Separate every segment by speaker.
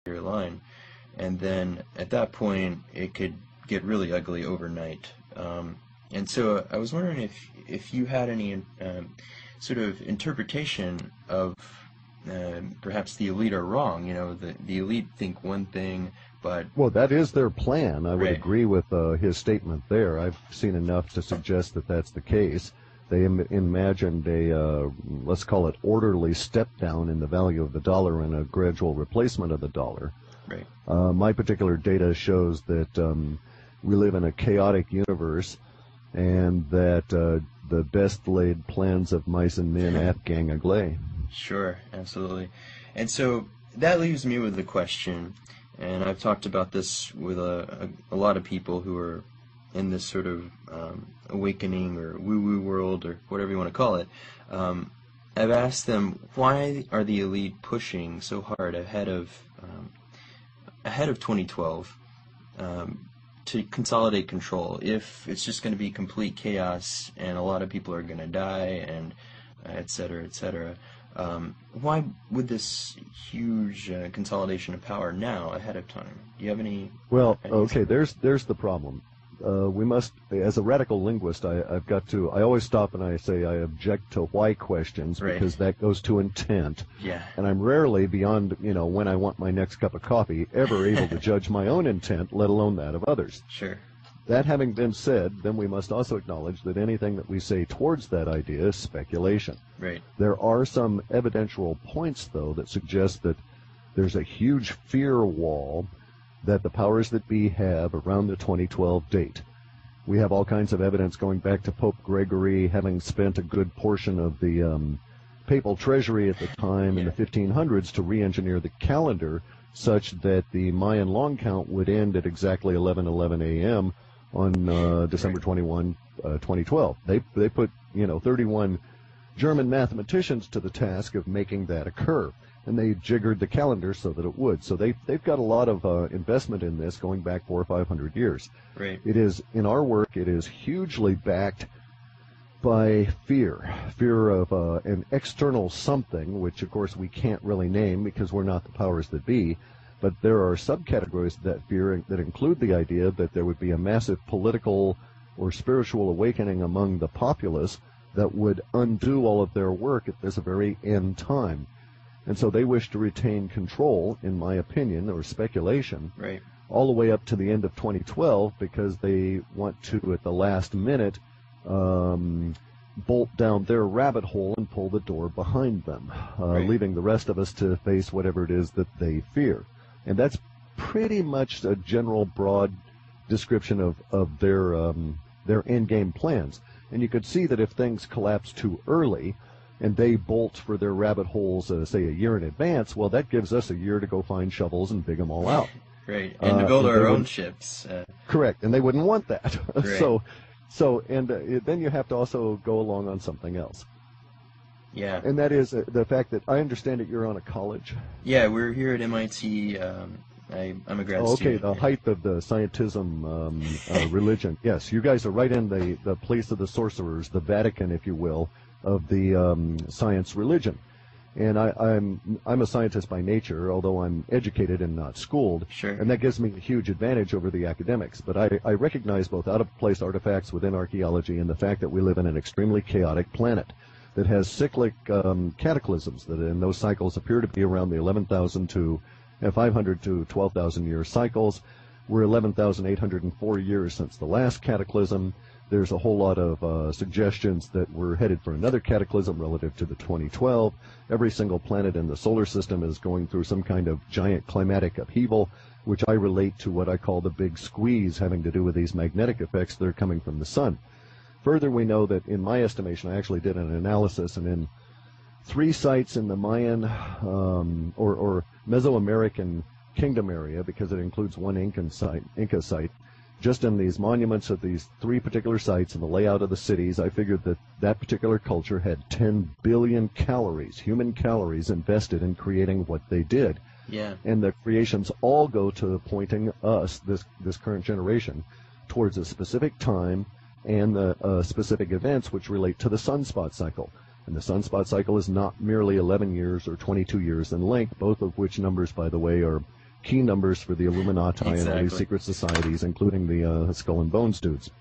Speaker 1: your line. And then at that point, it could get really ugly overnight. And so I was wondering if you had any sort of interpretation of perhaps the elite are wrong. You know, the elite think one thing, but...
Speaker 2: Well, that is their plan. I would
Speaker 1: Right.
Speaker 2: agree with his statement there. I've seen enough to suggest that that's the case. They imagined a, let's call it, orderly step down in the value of the dollar and a gradual replacement of the dollar.
Speaker 1: Right.
Speaker 2: My particular data shows that we live in a chaotic universe, and that the best laid plans of mice and men at gang agley.
Speaker 1: Sure, absolutely. And so that leaves me with a question, and I've talked about this with a lot of people who are in this sort of awakening or woo-woo world or whatever you want to call it. I've asked them, why are the elite pushing so hard ahead of 2012 to consolidate control if it's just going to be complete chaos and a lot of people are going to die and et cetera, et cetera. Why would this huge consolidation of power now ahead of time? Do you have any...
Speaker 2: Well,
Speaker 1: ideas?
Speaker 2: okay, there's the problem. We must, as a radical linguist, I've got to, I always stop and I say I object to why questions,
Speaker 1: Right.
Speaker 2: because that goes to intent.
Speaker 1: Yeah.
Speaker 2: And I'm rarely, beyond, when I want my next cup of coffee, ever able to judge my own intent, let alone that of others.
Speaker 1: Sure.
Speaker 2: That having been said, then we must also acknowledge that anything that we say towards that idea is speculation.
Speaker 1: Right.
Speaker 2: There are some evidential points, though, that suggest that there's a huge fear wall that the powers that be have around the 2012 date. We have all kinds of evidence going back to Pope Gregory having spent a good portion of the papal treasury at the time in the 1500s to re-engineer the calendar such that the Mayan long count would end at exactly 11:11 a.m. on December 21, 2012. They put 31 German mathematicians to the task of making that occur, and they jiggered the calendar so that it would. So they've got a lot of investment in this going back 400 or 500 years.
Speaker 1: Right.
Speaker 2: It is, in our work, it is hugely backed by fear of an external something, which of course we can't really name because we're not the powers that be. But there are subcategories of that fear that include the idea that there would be a massive political or spiritual awakening among the populace that would undo all of their work at this very end time. And so they wish to retain control, in my opinion, or speculation,
Speaker 1: Right.
Speaker 2: all the way up to the end of 2012 because they want to, at the last minute, bolt down their rabbit hole and pull the door behind them,
Speaker 1: Right.
Speaker 2: leaving the rest of us to face whatever it is that they fear. And that's pretty much a general broad description of their endgame plans. And you could see that if things collapse too early and they bolt for their rabbit holes, say, a year in advance, well, that gives us a year to go find shovels and dig them all out.
Speaker 1: Right. And to build
Speaker 2: and
Speaker 1: our
Speaker 2: they
Speaker 1: own
Speaker 2: wouldn't-
Speaker 1: ships.
Speaker 2: Correct, and they wouldn't want that.
Speaker 1: Right.
Speaker 2: Then you have to also go along on something else.
Speaker 1: Yeah.
Speaker 2: And that is the fact that I understand that you're on a college.
Speaker 1: Yeah, we're here at MIT. I'm a grad
Speaker 2: Oh, okay,
Speaker 1: student.
Speaker 2: the height of the scientism religion. Yes, you guys are right in the place of the sorcerers, the Vatican, if you will, of the science religion. And I'm a scientist by nature, although I'm educated and not schooled.
Speaker 1: Sure.
Speaker 2: And that gives me a huge advantage over the academics. But I recognize both out-of-place artifacts within archaeology and the fact that we live in an extremely chaotic planet that has cyclic cataclysms, that in those cycles appear to be around the 11,000 to 500 to 12,000 year cycles. We're 11,804 years since the last cataclysm. There's a whole lot of suggestions that we're headed for another cataclysm relative to the 2012. Every single planet in the solar system is going through some kind of giant climatic upheaval, which I relate to what I call the big squeeze, having to do with these magnetic effects that are coming from the sun. Further, we know that, in my estimation, I actually did an analysis, and in 3 sites in the Mayan or Mesoamerican kingdom area, because it includes one Inca site, just in these monuments at these 3 particular sites and the layout of the cities, I figured that that particular culture had 10 billion calories, human calories, invested in creating what they did.
Speaker 1: Yeah.
Speaker 2: And the creations all go to pointing us, this current generation, towards a specific time and the specific events which relate to the sunspot cycle. And the sunspot cycle is not merely 11 years or 22 years in length, both of which numbers, by the way, are key numbers for the Illuminati and all these
Speaker 1: Exactly.
Speaker 2: secret societies, including the Skull and Bones dudes.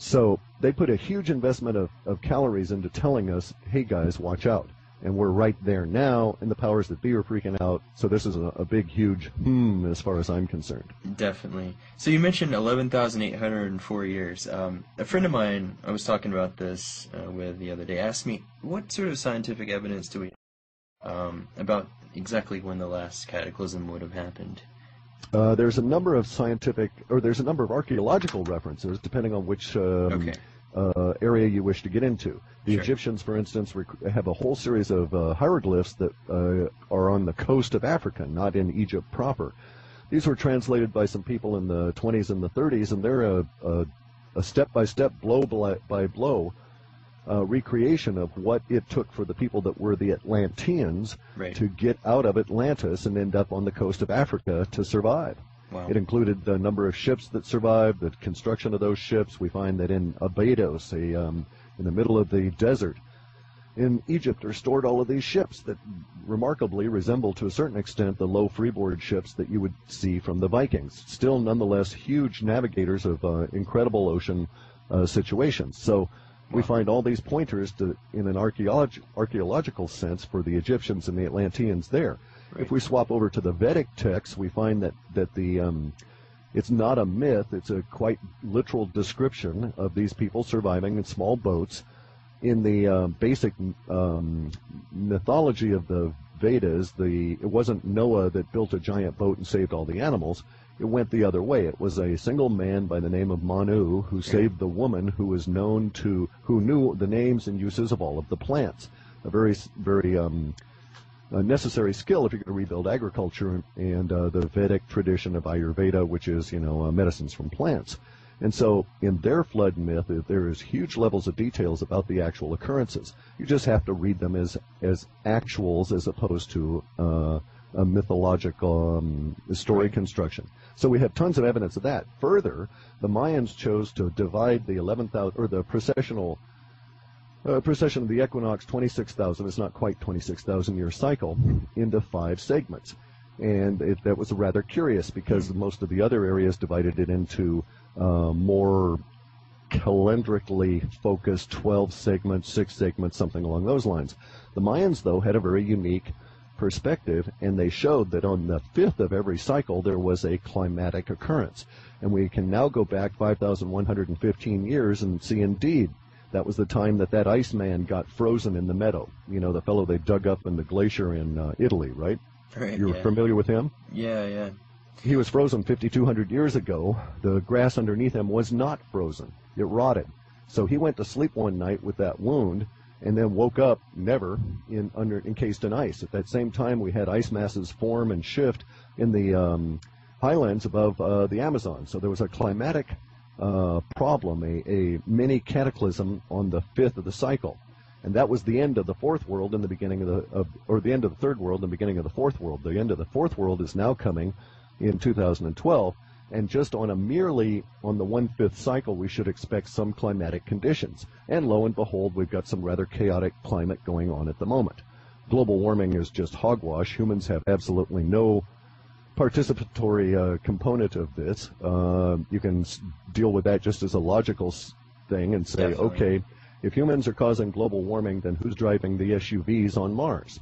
Speaker 2: So they put a huge investment of calories into telling us, hey guys, watch out. And we're right there now, and the powers that be are freaking out. So this is a big, huge as far as I'm concerned.
Speaker 1: Definitely. So you mentioned 11,804 years. A friend of mine I was talking about this with the other day asked me, what sort of scientific evidence do we have about exactly when the last cataclysm would have happened?
Speaker 2: There's a number of there's a number of archaeological references, depending on which area you wish to get into. The
Speaker 1: Sure.
Speaker 2: Egyptians, for instance, have a whole series of hieroglyphs that are on the coast of Africa, not in Egypt proper. These were translated by some people in the 20s and the 30s, and they're a step-by-step, blow-by-blow recreation of what it took for the people that were the Atlanteans
Speaker 1: Right.
Speaker 2: to get out of Atlantis and end up on the coast of Africa to survive.
Speaker 1: Wow.
Speaker 2: It included the number of ships that survived, the construction of those ships. We find that in Abydos, in the middle of the desert, in Egypt are stored all of these ships that remarkably resemble to a certain extent the low freeboard ships that you would see from the Vikings. Still, nonetheless, huge navigators of incredible ocean situations. So we find all these pointers in an archaeological sense for the Egyptians and the Atlanteans there.
Speaker 1: Right.
Speaker 2: If we swap over to the Vedic texts, we find that it's not a myth, it's a quite literal description of these people surviving in small boats. In the basic mythology of the Vedas, it wasn't Noah that built a giant boat and saved all the animals. It went the other way. It was a single man by the name of Manu who saved the woman who knew the names and uses of all of the plants. A very, very necessary skill if you're going to rebuild agriculture and the Vedic tradition of Ayurveda, which is, medicines from plants. And so in their flood myth, there is huge levels of details about the actual occurrences. You just have to read them as actuals as opposed to a mythological story construction. So we have tons of evidence of that. Further, the Mayans chose to divide the 11,000 or the precession of the equinox, 26,000, it's not quite 26,000 year cycle, into 5 segments. And that was rather curious because most of the other areas divided it into more calendrically focused 12 segments, 6 segments, something along those lines. The Mayans, though, had a very unique perspective, and they showed that on the 5th of every cycle there was a climatic occurrence. And we can now go back 5,115 years and see indeed that was the time that Iceman got frozen in the meadow. The fellow they dug up in the glacier in Italy, right?
Speaker 1: Right.
Speaker 2: You're
Speaker 1: Yeah.
Speaker 2: familiar with him?
Speaker 1: Yeah.
Speaker 2: He was frozen 5,200 years ago. The grass underneath him was not frozen. It rotted. So he went to sleep one night with that wound and then woke up encased in ice. At that same time, we had ice masses form and shift in the highlands above the Amazon. So there was a climatic problem, a mini cataclysm on the 5th of the cycle. And that was the end of the fourth world and the beginning of the end of the third world and the beginning of the fourth world. The end of the fourth world is now coming in 2012, and just on the 1/5 cycle, we should expect some climatic conditions. And lo and behold, we've got some rather chaotic climate going on at the moment. Global warming is just hogwash. Humans have absolutely no participatory component of this. You can deal with that just as a logical thing and say,
Speaker 1: Definitely.
Speaker 2: okay, if humans are causing global warming, then who's driving the SUVs on Mars?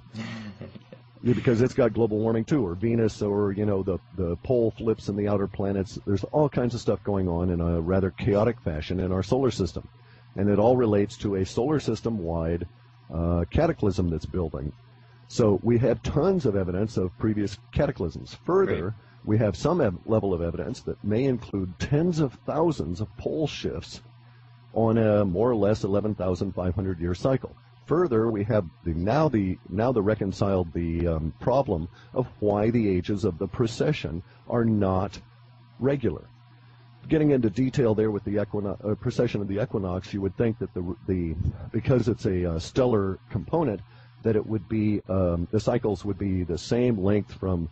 Speaker 2: Because it's got global warming too, or Venus, or the pole flips in the outer planets. There's all kinds of stuff going on in a rather chaotic fashion in our solar system, and it all relates to a solar system-wide cataclysm that's building. So we have tons of evidence of previous cataclysms. Further,
Speaker 1: Right.
Speaker 2: we have some level of evidence that may include tens of thousands of pole shifts on a more or less 11,500 year cycle. Further, we have now the reconciled problem of why the ages of the precession are not regular. Getting into detail there with the precession of the equinox, you would think that because it's a stellar component, that it would be the cycles would be the same length from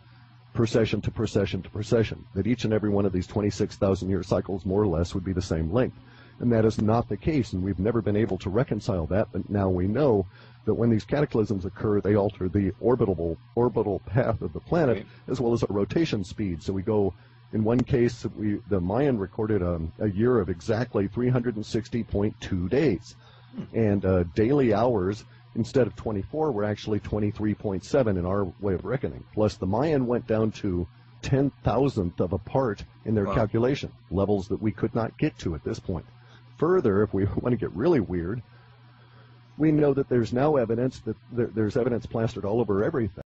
Speaker 2: precession to precession to precession. That each and every one of these 26,000 year cycles, more or less, would be the same length. And that is not the case, and we've never been able to reconcile that, but now we know that when these cataclysms occur, they alter the orbital path of the planet,
Speaker 1: Right.
Speaker 2: as well as our rotation speed. So we go, in one case, the Mayan recorded a year of exactly 360.2 days. And daily hours, instead of 24, were actually 23.7 in our way of reckoning. Plus, the Mayan went down to 10,000th of a part in their
Speaker 1: Wow.
Speaker 2: calculation, levels that we could not get to at this point. Further, if we want to get really weird, we know that there's now evidence that there's evidence plastered all over everything